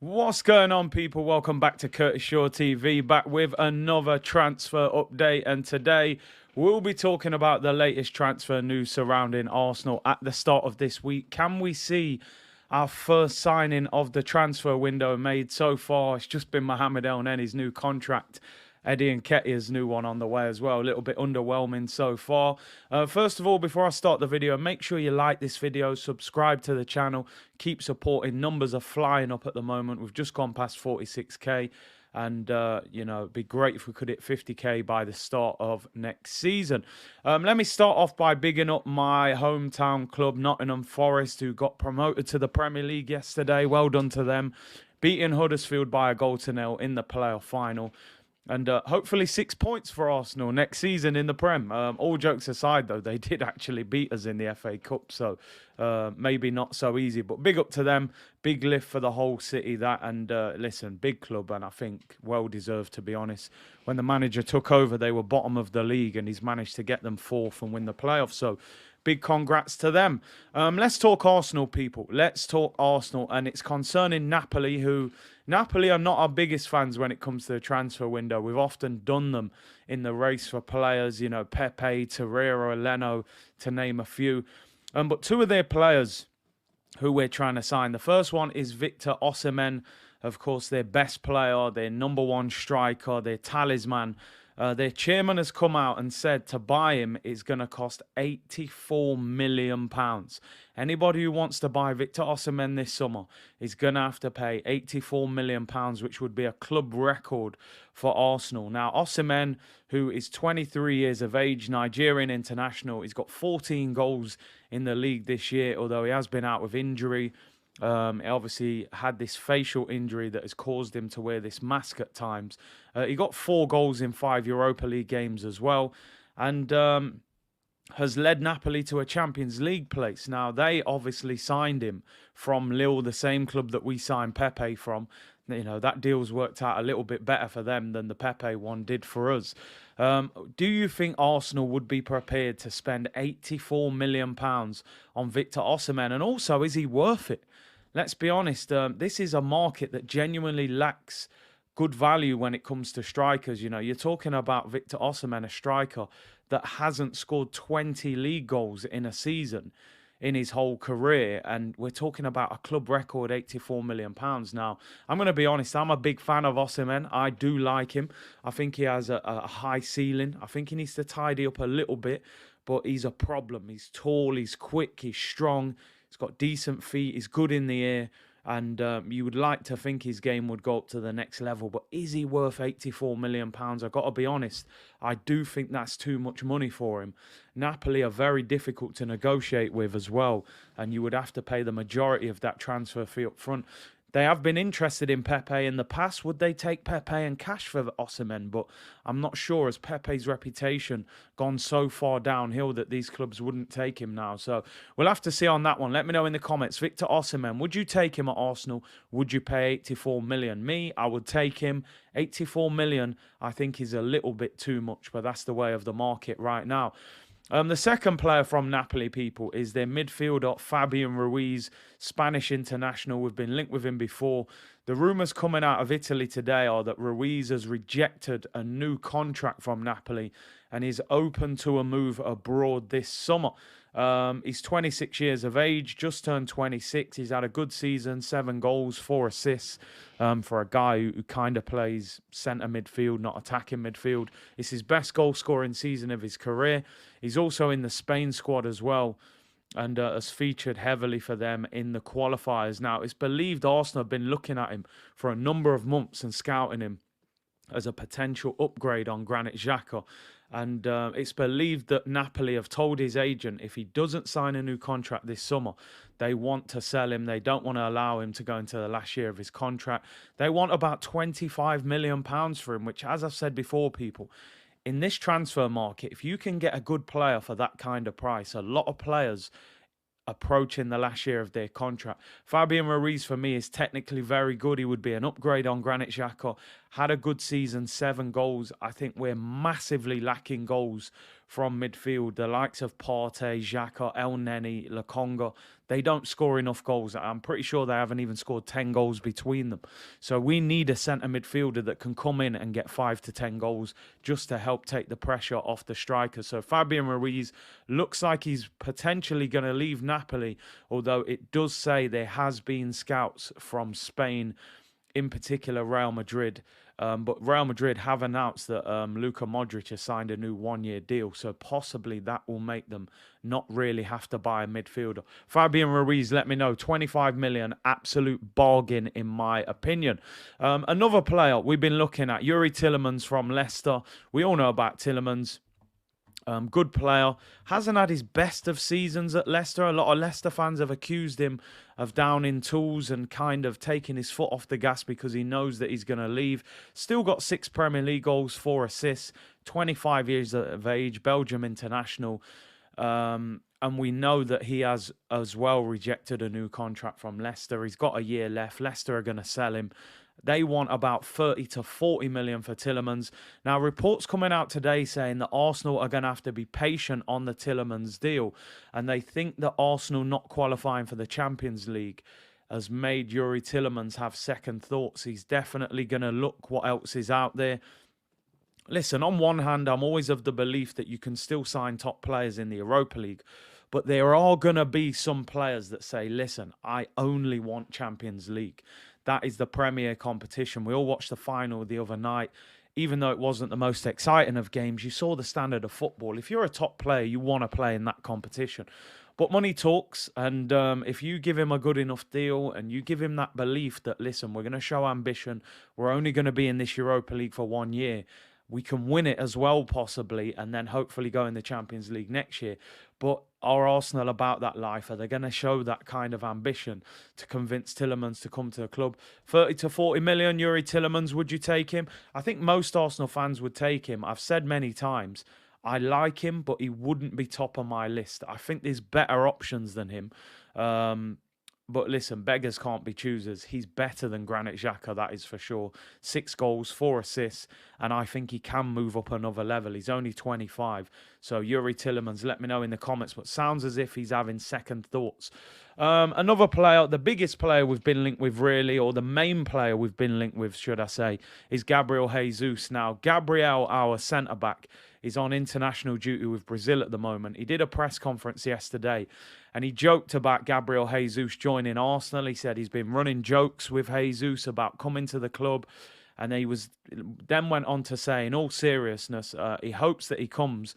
What's going on, people? Welcome back to Curtis Shaw TV, back with another transfer update. And today we'll be talking about the latest transfer news surrounding Arsenal at the start of this week. Can we see our first signing of the transfer window made so far? It's just been Mohamed El Neny's new contract. Eddie Nketiah's new one on the way as well. A little bit underwhelming so far. First of all, before I start the video, make sure you like this video, subscribe to the channel, keep supporting. Numbers are flying up at the moment. We've just gone past 46k. And, it'd be great if we could hit 50k by the start of next season. Let me start off by bigging up my hometown club, Nottingham Forest, who got promoted to the Premier League yesterday. Well done to them. Beating Huddersfield by 1-0 in the playoff final. And hopefully 6 points for Arsenal next season in the Prem. All jokes aside, though, they did actually beat us in the FA Cup. So maybe not so easy. But big up to them. Big lift for the whole city, that. And listen, big club. And I think well-deserved, to be honest. When the manager took over, they were bottom of the league. And he's managed to get them fourth and win the playoffs. So big congrats to them. Let's talk Arsenal, people. Let's talk Arsenal. And it's concerning Napoli, who... Napoli are not our biggest fans when it comes to the transfer window. We've often done them in the race for players, you know, Pepe, Torreira, Leno, to name a few. But two of their players who we're trying to sign. The first one is Victor Osimhen, of course, their best player, their number one striker, their talisman. Their chairman has come out and said to buy him is going to cost £84 million. Anybody who wants to buy Victor Osimhen this summer is going to have to pay £84 million, which would be a club record for Arsenal. Now, Osimhen, who is 23 years of age, Nigerian international, he's got 14 goals in the league this year, although he has been out with injury. He obviously had this facial injury that has caused him to wear this mask at times. He got 4 goals in 5 Europa League games as well, and has led Napoli to a Champions League place. Now, they obviously signed him from Lille, the same club that we signed Pepe from. You know, that deal's worked out a little bit better for them than the Pepe one did for us. Do you think Arsenal would be prepared to spend £84 million on Victor Osimhen? And also, is he worth it? Let's be honest, this is a market that genuinely lacks good value when it comes to strikers. You know, you're talking about Victor Osimhen, a striker that hasn't scored 20 league goals in a season in his whole career. And we're talking about a club record £84 million. Now, I'm going to be honest, I'm a big fan of Osimhen. I do like him. I think he has a high ceiling. I think he needs to tidy up a little bit, but he's a problem. He's tall, he's quick, he's strong. He's got decent feet. He's good in the air. And you would like to think his game would go up to the next level. But is he worth £84 million? I've got to be honest. I do think that's too much money for him. Napoli are very difficult to negotiate with as well. And you would have to pay the majority of that transfer fee up front. They have been interested in Pepe in the past. Would they take Pepe and cash for Osimhen? But I'm not sure, as Pepe's reputation gone so far downhill that these clubs wouldn't take him now. So we'll have to see on that one. Let me know in the comments. Victor Osimhen, would you take him at Arsenal? Would you pay 84 million? Me, I would take him. 84 million, I think, is a little bit too much, but that's the way of the market right now. The second player from Napoli, people, is their midfielder, Fabian Ruiz, Spanish international. We've been linked with him before. The rumours coming out of Italy today are that Ruiz has rejected a new contract from Napoli and is open to a move abroad this summer. He's 26 years of age, just turned 26. He's had a good season, 7 goals, 4 assists for a guy who kind of plays centre midfield, not attacking midfield. It's his best goal-scoring season of his career. He's also in the Spain squad as well and has featured heavily for them in the qualifiers. Now, it's believed Arsenal have been looking at him for a number of months and scouting him as a potential upgrade on Granit Xhaka. And it's believed that Napoli have told his agent if he doesn't sign a new contract this summer, they want to sell him. They don't want to allow him to go into the last year of his contract. They want about £25 million for him, which, as I've said before, people, in this transfer market, if you can get a good player for that kind of price, a lot of players approaching the last year of their contract. Fabian Ruiz, for me, is technically very good. He would be an upgrade on Granit Xhaka. Had a good season, 7 goals. I think we're massively lacking goals from midfield. The likes of Partey, Xhaka, El Neni, Lokonga, they don't score enough goals. I'm pretty sure they haven't even scored 10 goals between them. So we need a centre midfielder that can come in and get 5 to 10 goals just to help take the pressure off the striker. So Fabian Ruiz looks like he's potentially going to leave Napoli, although it does say there has been scouts from Spain, in particular Real Madrid. But Real Madrid have announced that Luka Modric has signed a new one-year deal, so possibly that will make them not really have to buy a midfielder. Fabian Ruiz, let me know, 25 million, absolute bargain in my opinion. Another player we've been looking at, Youri Tielemans from Leicester. We all know about Tielemans. Good player. Hasn't had his best of seasons at Leicester. A lot of Leicester fans have accused him of downing tools and kind of taking his foot off the gas because he knows that he's going to leave. Still got 6 Premier League goals, 4 assists, 25 years of age, Belgium international. And we know that he has as well rejected a new contract from Leicester. He's got a year left. Leicester are going to sell him. They want about 30 to 40 million for Tielemans. Now, reports coming out today saying that Arsenal are going to have to be patient on the Tielemans deal. And they think that Arsenal not qualifying for the Champions League has made Youri Tielemans have second thoughts. He's definitely going to look what else is out there. Listen, on one hand, I'm always of the belief that you can still sign top players in the Europa League. But there are going to be some players that say, listen, I only want Champions League. That is the premier competition. We all watched the final the other night. Even though it wasn't the most exciting of games, you saw the standard of football. If you're a top player, you want to play in that competition. But money talks, and if you give him a good enough deal and you give him that belief that, listen, we're going to show ambition, we're only going to be in this Europa League for 1 year, we can win it as well, possibly, and then hopefully go in the Champions League next year. But are Arsenal about that life? Are they going to show that kind of ambition to convince Tielemans to come to the club? 30 to 40 million, Youri Tielemans, would you take him? I think most Arsenal fans would take him. I've said many times, I like him, but he wouldn't be top of my list. I think there's better options than him. But listen, beggars can't be choosers. He's better than Granit Xhaka, that is for sure. 6 goals, 4 assists, and I think he can move up another level. He's only 25. So Youri Tielemans, let me know in the comments. But sounds as if he's having second thoughts. Another player, the biggest player we've been linked with really, or the main player we've been linked with, should I say, is Gabriel Jesus. Now, Gabriel, our centre-back, is on international duty with Brazil at the moment. He did a press conference yesterday and he joked about Gabriel Jesus joining Arsenal. He said he's been running jokes with Jesus about coming to the club. And he then went on to say, in all seriousness, he hopes that he comes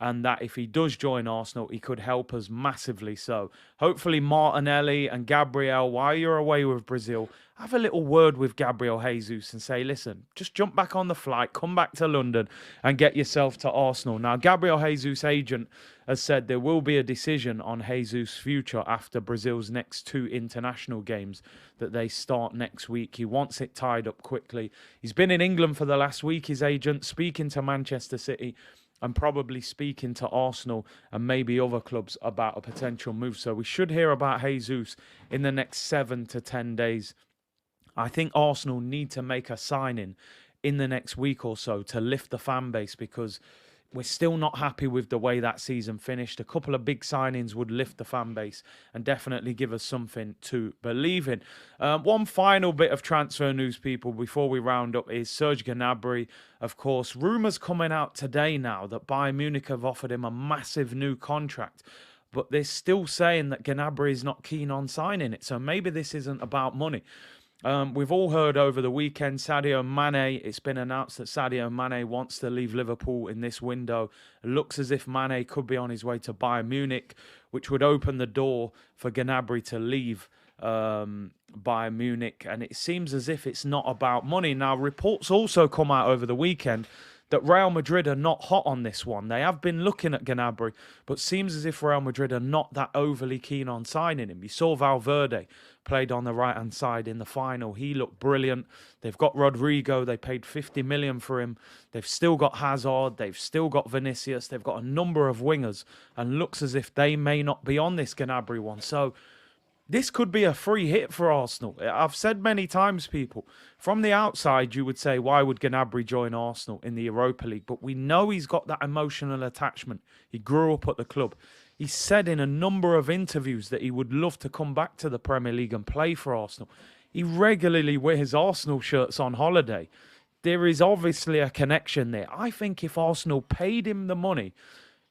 and that if he does join Arsenal, he could help us massively. So hopefully Martinelli and Gabriel, while you're away with Brazil, have a little word with Gabriel Jesus and say, listen, just jump back on the flight, come back to London and get yourself to Arsenal. Now, Gabriel Jesus' agent has said there will be a decision on Jesus' future after Brazil's next 2 international games that they start next week. He wants it tied up quickly. He's been in England for the last week, his agent, speaking to Manchester City and probably speaking to Arsenal and maybe other clubs about a potential move. So we should hear about Jesus in the next 7 to 10 days. I think Arsenal need to make a signing in the next week or so to lift the fan base because we're still not happy with the way that season finished. A couple of big signings would lift the fan base and definitely give us something to believe in. One final bit of transfer news, people, before we round up is Serge Gnabry. Of course, rumours coming out today now that Bayern Munich have offered him a massive new contract. But they're still saying that Gnabry is not keen on signing it. So maybe this isn't about money. We've all heard over the weekend, Sadio Mane, it's been announced that Sadio Mane wants to leave Liverpool in this window. It looks as if Mane could be on his way to Bayern Munich, which would open the door for Gnabry to leave Bayern Munich. And it seems as if it's not about money. Now, reports also come out over the weekend that Real Madrid are not hot on this one. They have been looking at Gnabry, but seems as if Real Madrid are not that overly keen on signing him. You saw Valverde played on the right-hand side in the final. He looked brilliant. They've got Rodrigo. They paid 50 million for him. They've still got Hazard. They've still got Vinicius. They've got a number of wingers, and looks as if they may not be on this Gnabry one. So this could be a free hit for Arsenal. I've said many times, people, from the outside, you would say, why would Gnabry join Arsenal in the Europa League? But we know he's got that emotional attachment. He grew up at the club. He said in a number of interviews that he would love to come back to the Premier League and play for Arsenal. He regularly wears Arsenal shirts on holiday. There is obviously a connection there. I think if Arsenal paid him the money,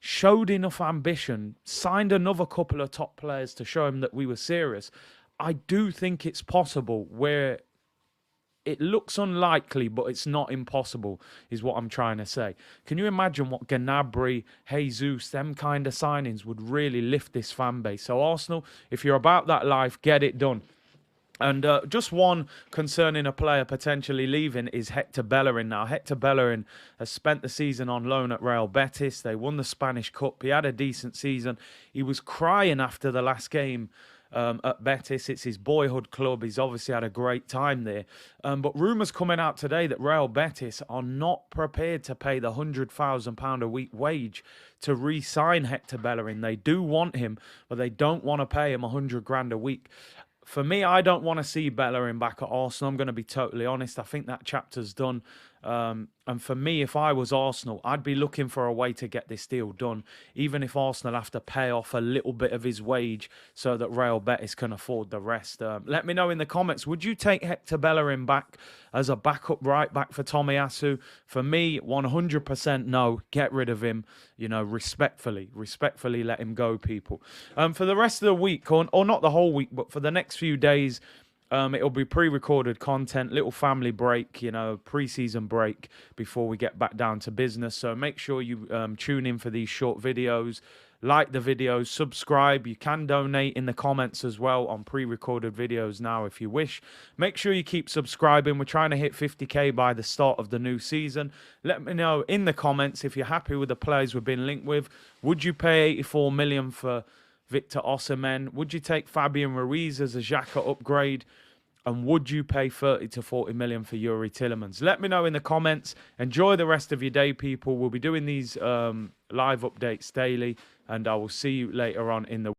showed enough ambition, signed another couple of top players to show him that we were serious, I do think it's possible, where it looks unlikely, but it's not impossible, is what I'm trying to say. Can you imagine what Gnabry, Jesus, them kind of signings would really lift this fan base? So Arsenal, if you're about that life, get it done. And just one concerning a player potentially leaving is Hector Bellerin. Now, Hector Bellerin has spent the season on loan at Real Betis. They won the Spanish Cup. He had a decent season. He was crying after the last game at Betis. It's his boyhood club. He's obviously had a great time there. But rumours coming out today that Real Betis are not prepared to pay the £100,000 a week wage to re-sign Hector Bellerin. They do want him, but they don't want to pay him 100 grand a week. For me, I don't want to see Bellerin back at Arsenal. I'm going to be totally honest. I think that chapter's done. And for me, if I was Arsenal, I'd be looking for a way to get this deal done, even if Arsenal have to pay off a little bit of his wage so that Real Betis can afford the rest. Let me know in the comments, would you take Hector Bellerin back as a backup right back for Tomiyasu? For me, 100% no. Get rid of him, you know, respectfully let him go, people. For the rest of the week, or not the whole week, but for the next few days, it'll be pre-recorded content, little family break, you know, pre-season break before we get back down to business. So make sure you tune in for these short videos, like the videos, subscribe. You can donate in the comments as well on pre-recorded videos now if you wish. Make sure you keep subscribing. We're trying to hit 50k by the start of the new season. Let me know in the comments if you're happy with the players we've been linked with. Would you pay 84 million for Victor Osimhen? Would you take Fabian Ruiz as a Xhaka upgrade? And would you pay 30 to 40 million for Youri Tielemans? Let me know in the comments. Enjoy the rest of your day, people. We'll be doing these live updates daily, and I will see you later on in the